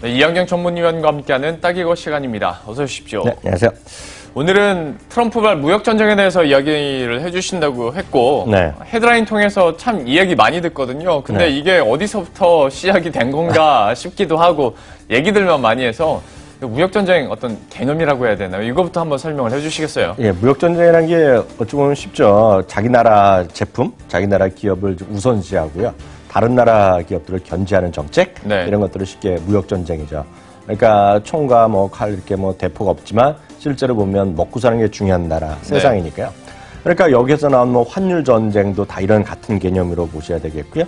네, 이한경 전문위원과 함께하는 딱 이거 시간입니다. 어서 오십시오. 네, 안녕하세요. 오늘은 트럼프발 무역전쟁에 대해서 이야기를 해주신다고 했고 네. 헤드라인 통해서 참 이야기 많이 듣거든요. 근데 네. 이게 어디서부터 시작이 된 건가 싶기도 하고 얘기들만 많이 해서 무역전쟁 어떤 개념이라고 해야 되나요? 이거부터 한번 설명을 해주시겠어요? 예, 무역전쟁이라는 게 어찌 보면 쉽죠. 자기 나라 제품, 자기 나라 기업을 우선시하고요. 다른 나라 기업들을 견제하는 정책, 네. 이런 것들을 쉽게 무역전쟁이죠. 그러니까 총과 뭐 칼 이렇게 뭐 대포가 없지만 실제로 보면 먹고 사는 게 중요한 나라, 세상이니까요. 그러니까 여기서 나온 뭐 환율 전쟁도 다 이런 같은 개념으로 보셔야 되겠고요.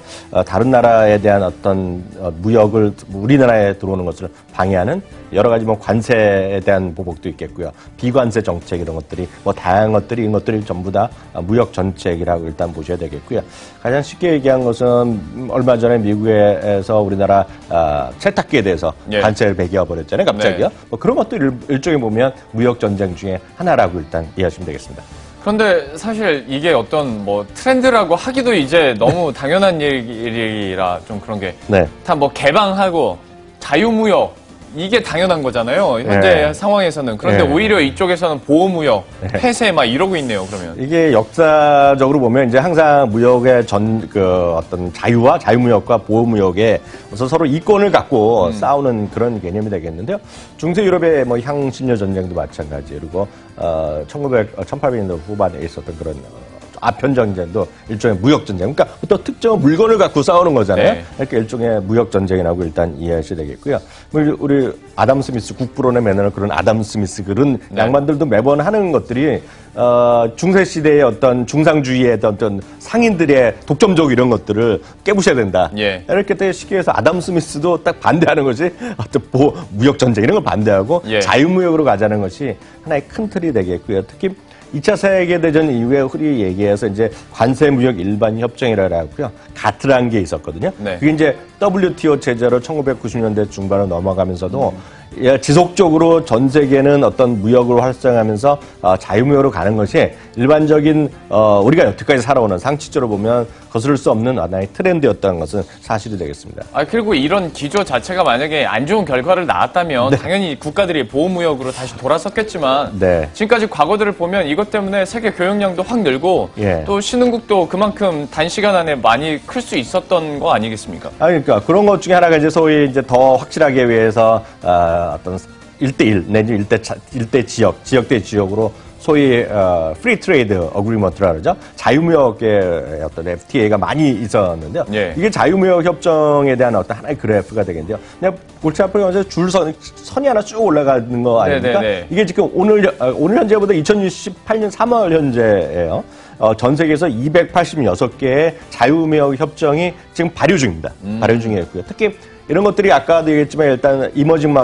다른 나라에 대한 어떤 무역을 우리나라에 들어오는 것을 방해하는 여러 가지 뭐 관세에 대한 보복도 있겠고요. 비관세 정책 이런 것들이 뭐 다양한 것들이 이런 것들이 전부 다 무역 정책이라고 일단 보셔야 되겠고요. 가장 쉽게 얘기한 것은 얼마 전에 미국에서 우리나라 세탁기에 대해서 관세를 매겨버렸잖아요. 갑자기요. 네. 뭐 그런 것도 일종의 보면 무역 전쟁 중에 하나라고 일단 이해하시면 되겠습니다. 그런데 사실 이게 어떤 뭐 트렌드라고 하기도 이제 너무 당연한 일이라 좀 그런 게 다 뭐 개방하고 자유무역 이게 당연한 거잖아요. 현재 상황에서는. 그런데 오히려 이쪽에서는 보호무역, 폐쇄 막 이러고 있네요. 그러면 이게 역사적으로 보면 이제 항상 무역의 어떤 자유와 자유무역과 보호무역에 서로 이권을 갖고 싸우는 그런 개념이 되겠는데요. 중세 유럽의 뭐 향신료 전쟁도 마찬가지. 그리고 1800년대 후반에 있었던 그런 아편전쟁도 일종의 무역전쟁. 그러니까 또 특정 물건을 갖고 싸우는 거잖아요. 네. 그러니까 일종의 무역전쟁이라고 일단 이해하셔야 되겠고요. 우리 아담 스미스, 국부론에 매너는 그런 아담 스미스 그런 양반들도 매번 하는 것들이 중세시대의 어떤 중상주의의 어떤 상인들의 독점적 이런 것들을 깨부셔야 된다. 이렇게 쉽게 해서 아담 스미스도 딱 반대하는 것이 어떤 무역전쟁 이런 걸 반대하고 자유무역으로 가자는 것이 하나의 큰 틀이 되겠고요. 특히 2차 세계대전 이후에 흔히 얘기해서 이제 관세무역 일반 협정이라고 하고요. 가트라는 게 있었거든요. 그게 이제 WTO 체제로 1990년대 중반으로 넘어가면서도 지속적으로 전 세계는 어떤 무역을 활성화하면서 자유무역으로 가는 것이 일반적인 우리가 여태까지 살아오는 상식적으로 보면 거스를 수 없는 하나의 트렌드였다는 것은 사실이 되겠습니다. 그리고 이런 기조 자체가 만약에 안 좋은 결과를 낳았다면 당연히 국가들이 보호무역으로 다시 돌아섰겠지만 지금까지 과거들을 보면 이것 때문에 세계 교역량도 확 늘고 또 신흥국도 그만큼 단시간 안에 많이 클 수 있었던 거 아니겠습니까? 그러니까 그런 것 중에 하나가 이제 소위 이제 더 확실하게 위해서 어떤 1대1 내지 1대 지역대 지역으로 소위 프리 트레이드 어그리먼트라 그러죠. 자유무역의 어떤 FTA가 많이 있었는데요. 이게 자유무역 협정에 대한 어떤 하나의 그래프가 되겠는데요. 그냥 골치 아프게 선이 하나 쭉 올라가는 거 아닙니까? 이게 지금 오늘 현재보다 2068년 3월 현재예요. 전 세계에서 286개의 자유무역 협정이 지금 발효 중입니다. 발효 중에 있고요. 특히 이런 것들이 아까도 얘기했지만 일단 이머징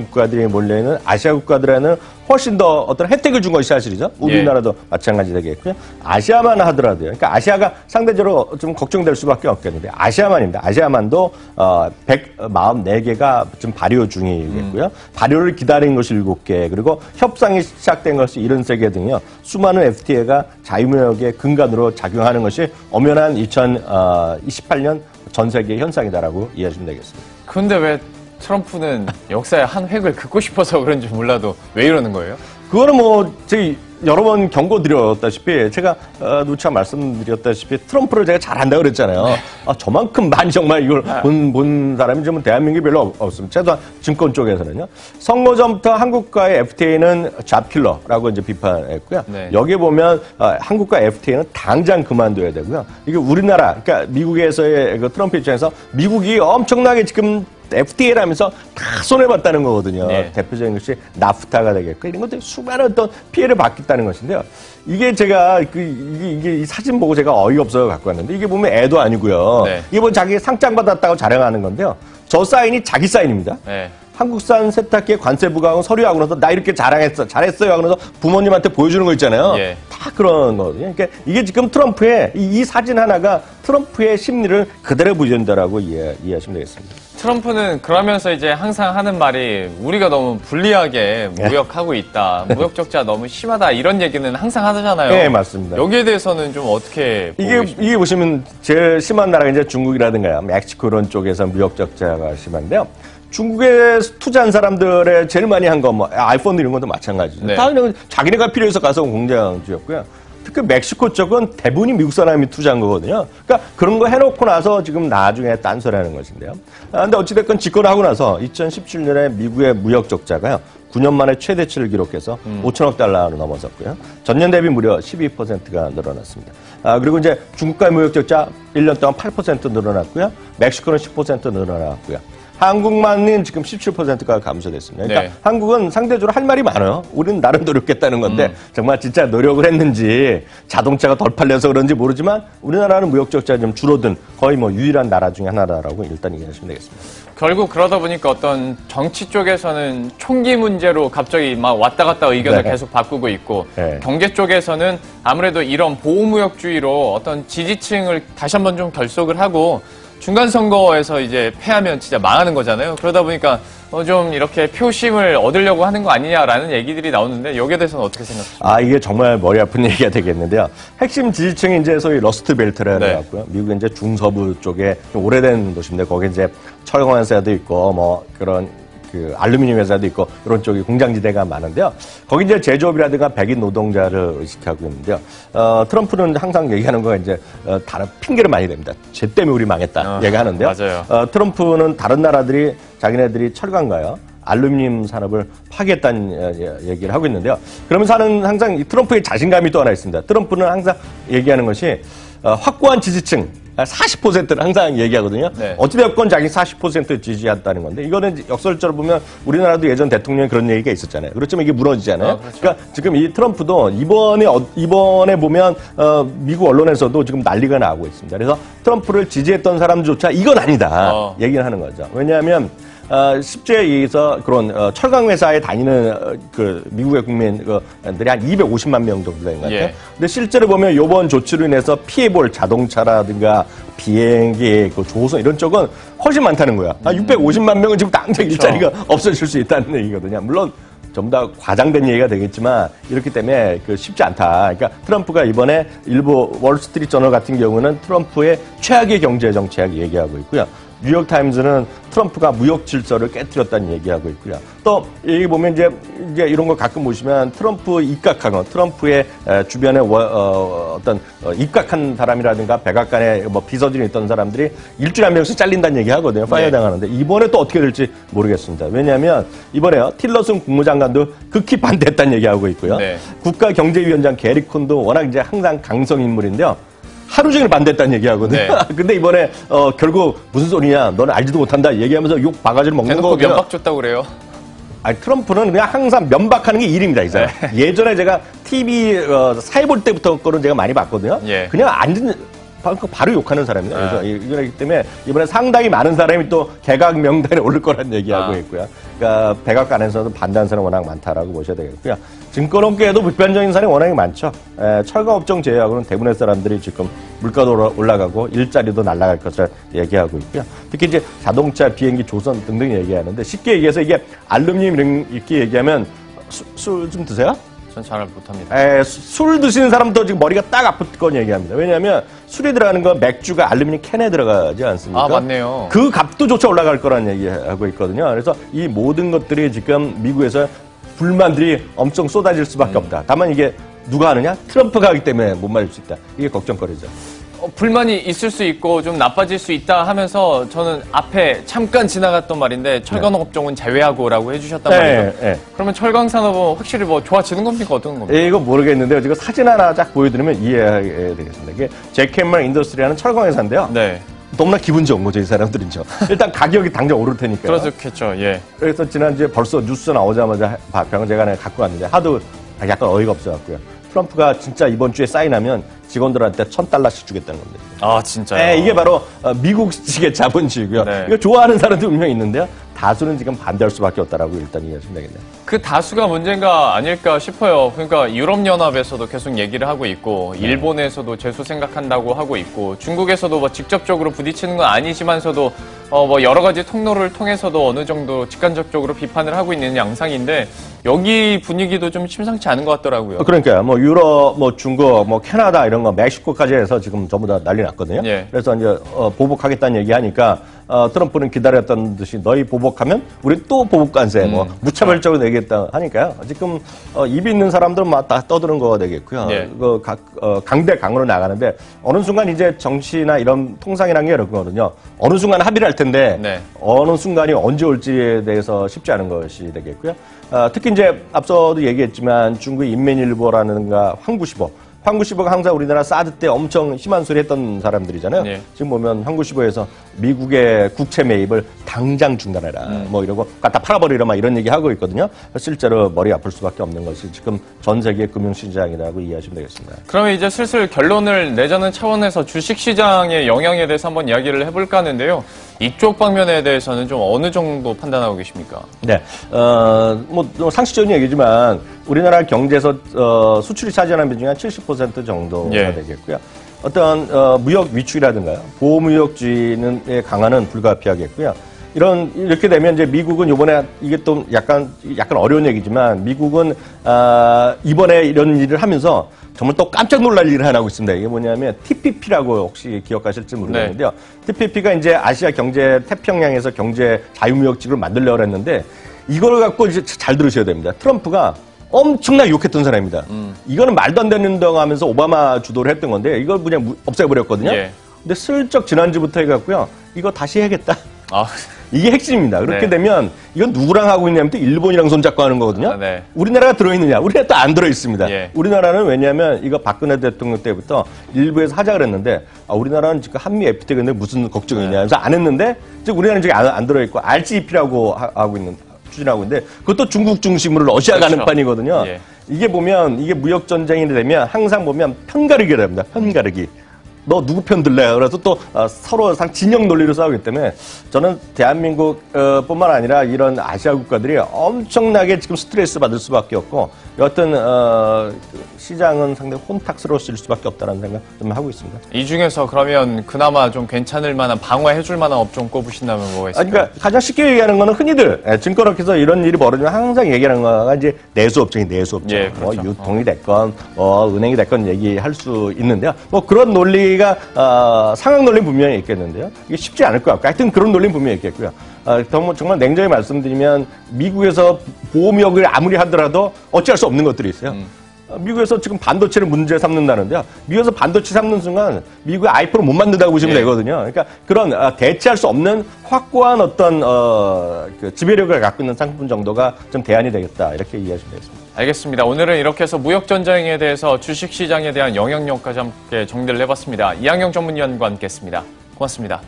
국가들이 몰려있는 아시아 국가들에는 훨씬 더 어떤 혜택을 준 것이 사실이죠. 우리나라도 마찬가지 되겠고요. 아시아만 하더라도요. 그러니까 아시아가 상대적으로 좀 걱정될 수밖에 없겠는데 아시아만입니다. 아시아만도 144개가 지금 발효 중이겠고요. 발효를 기다린 것이 7개, 그리고 협상이 시작된 것이 73개 등요. 수많은 FTA가 자유무역의 근간으로 작용하는 것이 엄연한 2028년 전 세계 현상이다라고 이해하시면 되겠습니다. 그런데 왜 트럼프는 역사의 한 획을 긋고 싶어서 그런지 몰라도 왜 이러는 거예요? 그거는 뭐 제가 여러 번 경고드렸다시피 제가 누차 말씀드렸다시피 트럼프를 제가 잘한다고 그랬잖아요. 저만큼만 정말 이걸 본 사람이 좀 대한민국이 별로 없습니다. 최소한 증권 쪽에서는요. 선거 전부터 한국과의 FTA는 잡킬러라고 이제 비판했고요. 여기에 보면 한국과 FTA는 당장 그만둬야 되고요. 이게 우리나라, 그러니까 미국에서의 그 트럼프 입장에서 미국이 엄청나게 지금 FTA라면서 다 손해봤다는 거거든요. 대표적인 것이 나프타가 되겠고 이런 것들이 수많은 어떤 피해를 받겠다는 것인데요. 이게 제가 이게 이 사진 보고 제가 어이없어서 갖고 왔는데 이게 보면 애도 아니고요. 이게 뭐 자기 상장 받았다고 자랑하는 건데요. 저 사인이 자기 사인입니다. 한국산 세탁기에 관세 부과하고 서류하고 나서 나 이렇게 잘했어요 하고 나서 부모님한테 보여주는 거 있잖아요. 다 그런 거거든요. 그러니까 이게 지금 트럼프의 이 사진 하나가 트럼프의 심리를 그대로 보여준다라고 이해하시면 되겠습니다. 트럼프는 그러면서 이제 항상 하는 말이 우리가 너무 불리하게 무역하고 있다. 무역 적자 너무 심하다. 이런 얘기는 항상 하잖아요. 네, 맞습니다. 여기에 대해서는 좀 어떻게 이게 보시면 제일 심한 나라가 이제 중국이라든가 멕시코 이런 쪽에서 무역 적자가 심한데요. 중국에 투자한 사람들의 제일 많이 한 거 뭐 아이폰 이런 것도 마찬가지죠. 네. 다 그냥 자기네가 필요해서 가서 온 공장주였고요. 특히 멕시코 쪽은 대부분이 미국 사람이 투자한 거거든요. 그러니까 그런 거 해놓고 나서 지금 나중에 딴소리하는 것인데요. 근데 어찌됐건 집권하고 나서 2017년에 미국의 무역 적자가요. 9년 만에 최대치를 기록해서 5천억 달러로 넘어섰고요. 전년 대비 무려 12%가 늘어났습니다. 그리고 이제 중국과의 무역 적자 1년 동안 8% 늘어났고요. 멕시코는 10% 늘어났고요. 한국만은 지금 17%가 감소됐습니다. 그러니까 네. 한국은 상대적으로 할 말이 많아요. 우리는 나름 노력했다는 건데 정말 진짜 노력을 했는지 자동차가 덜 팔려서 그런지 모르지만 우리나라는 무역 적자가 좀 줄어든 거의 뭐 유일한 나라 중에 하나라고 일단 이해하시면 되겠습니다. 결국 그러다 보니까 어떤 정치 쪽에서는 총기 문제로 갑자기 막 왔다 갔다 의견을 네. 계속 바꾸고 있고 네. 경제 쪽에서는 아무래도 이런 보호무역주의로 어떤 지지층을 다시 한번 좀 결속을 하고 중간 선거에서 이제 패하면 진짜 망하는 거잖아요. 그러다 보니까 좀 이렇게 표심을 얻으려고 하는 거 아니냐라는 얘기들이 나오는데 여기에 대해서는 어떻게 생각하십니까? 이게 정말 머리 아픈 얘기가 되겠는데요. 핵심 지지층이 이제 소위 러스트 벨트라는 거 같고요. 미국은 이제 중서부 쪽에 좀 오래된 도시인데 거기 이제 철강 회사도 있고 뭐 그런 그 알루미늄 회사도 있고 이런 쪽이 공장지대가 많은데요. 거기 이제 제조업이라든가 백인 노동자를 의식하고 있는데요. 트럼프는 항상 얘기하는 거가 이제 다른 핑계를 많이 냅니다. 쟤 때문에 우리 망했다 얘기하는데요. 맞아요. 트럼프는 다른 나라들이 자기네들이 철강가요. 알루미늄 산업을 파괴했다는 얘기를 하고 있는데요. 그러면서 항상 이 트럼프의 자신감이 또 하나 있습니다. 트럼프는 항상 얘기하는 것이 확고한 지지층 40%를 항상 얘기하거든요. 네. 어찌되었건 자기 40% 지지한다는 건데 이거는 역설적으로 보면 우리나라도 예전 대통령이 그런 얘기가 있었잖아요. 그렇지만 이게 무너지잖아요. 그렇죠. 그러니까 지금 이 트럼프도 이번에 보면 미국 언론에서도 지금 난리가 나고 있습니다. 그래서 트럼프를 지지했던 사람조차 이건 아니다 얘기를 하는 거죠. 왜냐하면 쉽게 얘기해서 그런 철강 회사에 다니는 그 미국의 국민들이 한 250만 명 정도 되는 것 같아요. 예. 근데 실제로 보면 이번 조치로 인해서 피해볼 자동차라든가 비행기, 그 조선 이런 쪽은 훨씬 많다는 거야. 650만 명은 지금 당장 일자리가 없어질 수 있다는 얘기거든요. 물론 전부 다 과장된 얘기가 되겠지만 이렇기 때문에 쉽지 않다. 그러니까 트럼프가 이번에 일부 월스트리트 저널 같은 경우는 트럼프의 최악의 경제 정책 얘기하고 있고요. 뉴욕타임즈는 트럼프가 무역 질서를 깨뜨렸다는 얘기하고 있고요. 또 여기 보면 이제 이런 거 가끔 보시면 트럼프 입각한 거, 트럼프의 주변에 어떤 입각한 사람이라든가 백악관에 뭐 비서진이 있던 사람들이 일주일에 한 명씩 잘린다는 얘기 하거든요. 파이어 당하는데 이번에 또 어떻게 될지 모르겠습니다. 왜냐하면 이번에요 티러슨 국무장관도 극히 반대했다는 얘기하고 있고요. 네. 국가경제위원장 게리 콘도 워낙 이제 항상 강성 인물인데요. 하루 종일 반대했다는 얘기하거든요. 네. 근데 이번에 결국 무슨 소리냐, 너는 알지도 못한다 얘기하면서 욕 바가지를 먹는 대놓고 거거든요. 면박 줬다고 그래요. 아니, 트럼프는 그냥 항상 면박하는 게 일입니다, 이제. 네. 예전에 제가 TV 사회 볼 때부터 거는 제가 많이 봤거든요. 예. 그냥 바로 욕하는 사람이에요. 그래서 이거기 때문에 이번에 상당히 많은 사람이 또 개각 명단에 오를 거란 얘기하고 있고요. 그러니까 백악관에서도 반대하는 사람이 워낙 많다라고 보셔야 되겠고요. 증권업계에도 비판적인 사람이 워낙 많죠. 철강업종 제외하고는 대부분의 사람들이 지금 물가도 올라가고 일자리도 날아갈 것을 얘기하고 있고요. 특히 이제 자동차, 비행기, 조선 등등 얘기하는데 쉽게 얘기해서 이게 알루미늄 이렇게 얘기하면 술 좀 드세요? 전 잘 못합니다. 술 드시는 사람도 지금 머리가 딱 아플 건 얘기합니다. 왜냐하면 술에 들어가는 건 맥주가 알루미늄 캔에 들어가지 않습니까? 아, 맞네요. 그 값도조차 올라갈 거라는 얘기하고 있거든요. 그래서 이 모든 것들이 지금 미국에서 불만들이 엄청 쏟아질 수밖에 없다. 다만 이게 누가 하느냐? 트럼프가 하기 때문에 못 말릴 수 있다. 이게 걱정거리죠. 불만이 있을 수 있고 좀 나빠질 수 있다 하면서 저는 앞에 잠깐 지나갔던 말인데 철강업종은 제외하고라고 해주셨단 말이죠. 네. 그러면 철강 산업은 확실히 뭐 좋아지는 겁니까? 어떤 겁니까? 이거 모르겠는데요. 지금 사진 하나 딱 보여드리면 이해하게 되겠습니다. 이게 잭캐머런 인더스트리라는 철강 회사인데요. 네. 너무나 기분 좋은 거죠, 이 사람들은요. 일단 가격이 당장 오를 테니까요. 그렇겠죠, 예. 그래서 지난주에 벌써 뉴스 나오자마자 병 제가 갖고 왔는데 하도 약간 어이가 없어갖고요. 트럼프가 진짜 이번 주에 사인하면 직원들한테 $1,000씩 주겠다는 겁니다. 아, 진짜요? 네, 이게 바로 미국식의 자본주의고요. 네. 이거 좋아하는 사람도 분명히 있는데요. 다수는 지금 반대할 수밖에 없다라고 일단 이해하시면 되겠네요. 그 다수가 문제가 아닐까 싶어요. 그러니까 유럽연합에서도 계속 얘기를 하고 있고 일본에서도 제소 생각한다고 하고 있고 중국에서도 뭐 직접적으로 부딪히는 건 아니지만서도 뭐 여러 가지 통로를 통해서도 어느 정도 직간접적으로 비판을 하고 있는 양상인데 여기 분위기도 좀 심상치 않은 것 같더라고요. 그러니까요. 뭐 유럽, 뭐 중국, 뭐 캐나다 이런 거, 멕시코까지 해서 지금 전부 다 난리 났거든요. 예. 그래서 이제 보복하겠다는 얘기하니까 트럼프는 기다렸던 듯이 너희 보복하면 우리 또 보복 관세 뭐 무차별적으로 내겠다 하니까요. 지금 입이 있는 사람들은 막 다 떠드는 거 되겠고요. 예. 강대강으로 나가는데 어느 순간 이제 정치나 이런 통상이라는 게 이렇거든요. 어느 순간 합의를 할 텐데 네. 어느 순간이 언제 올지에 대해서 쉽지 않은 것이 되겠고요. 특히 이제 앞서도 얘기했지만 중국의 인민일보라든가 황구시보가 항상 우리나라 사드 때 엄청 심한 소리 했던 사람들이잖아요. 네. 지금 보면 황구시보에서 미국의 국채 매입을 당장 중단해라. 뭐 이러고 갖다 팔아버리라 막 이런 얘기 하고 있거든요. 실제로 머리 아플 수밖에 없는 것이 지금 전 세계 금융시장이라고 이해하시면 되겠습니다. 그러면 이제 슬슬 결론을 내자는 차원에서 주식시장의 영향에 대해서 한번 이야기를 해볼까 하는데요. 이쪽 방면에 대해서는 좀 어느 정도 판단하고 계십니까? 네, 뭐 상식적인 얘기지만 우리나라 경제에서 수출이 차지하는 비중이 한 70% 정도가 예. 되겠고요. 어떤 무역 위축이라든가요, 보호무역주의의 강화는 불가피하겠고요. 이렇게 되면 이제 미국은 이번에 이게 또 약간 어려운 얘기지만 미국은 이번에 이런 일을 하면서 정말 또 깜짝 놀랄 일을 하나 하고 있습니다. 이게 뭐냐면 TPP라고 혹시 기억하실지 모르겠는데요. 네. TPP가 이제 아시아 경제 태평양에서 경제 자유무역지구를 만들려고 했는데 이걸 갖고 이제 잘 들으셔야 됩니다. 트럼프가 엄청나게 욕했던 사람입니다. 이거는 말도 안 된다고 하면서 오바마 주도를 했던 건데 이걸 그냥 없애버렸거든요. 예. 근데 슬쩍 지난주부터 해갖고요. 이거 다시 해야겠다. 이게 핵심입니다. 그렇게 네. 되면 이건 누구랑 하고 있냐면 또 일본이랑 손잡고 하는 거거든요. 네. 우리나라가 들어있느냐? 우리나라 또 안 들어있습니다. 예. 우리나라는 왜냐하면 이거 박근혜 대통령 때부터 일부에서 하자 그랬는데 우리나라는 지금 한미 FTA인데 무슨 걱정이냐 그래서 안 했는데 지금 우리나라는 지금 안 들어있고 RCEP라고 하고 있는 추진하고 있는데 그것도 중국 중심으로 러시아 가는 판이거든요. 예. 이게 보면 이게 무역 전쟁이 되면 항상 보면 편가르기가 됩니다. 편가르기. 너 누구 편 들래? 그래서 또 서로 진영 논리로 싸우기 때문에 저는 대한민국 뿐만 아니라 이런 아시아 국가들이 엄청나게 지금 스트레스 받을 수밖에 없고 여하튼 시장은 상당히 혼탁스러워질 수밖에 없다는 생각 좀 하고 있습니다. 이 중에서 그러면 그나마 좀 괜찮을 만한 방어해줄 만한 업종 꼽으신다면 뭐가 있을까요? 그러니까 가장 쉽게 얘기하는 거는 흔히들 증권업계에서 이런 일이 벌어지면 항상 얘기하는 거가 이제 내수업종이 내수업종. 예, 그렇죠. 뭐 유통이 됐건 은행이 됐건 얘기할 수 있는데요. 뭐 그런 논리 상황 논리는 분명히 있겠는데요. 이게 쉽지 않을 것 같고 하여튼 그런 논리는 분명히 있겠고요. 정말 냉정히 말씀드리면 미국에서 보호무역을 아무리 하더라도 어찌할 수 없는 것들이 있어요. 미국에서 지금 반도체를 문제 삼는다는데요. 미국에서 반도체 삼는 순간 미국의 아이폰을 못 만든다고 보시면 되거든요. 그러니까 그런 대체할 수 없는 확고한 어떤 그 지배력을 갖고 있는 상품 정도가 좀 대안이 되겠다 이렇게 이해하시면 되겠습니다. 알겠습니다. 오늘은 이렇게 해서 무역전쟁에 대해서 주식시장에 대한 영향력까지 함께 정리를 해봤습니다. 이항영 전문위원과 함께했습니다. 고맙습니다.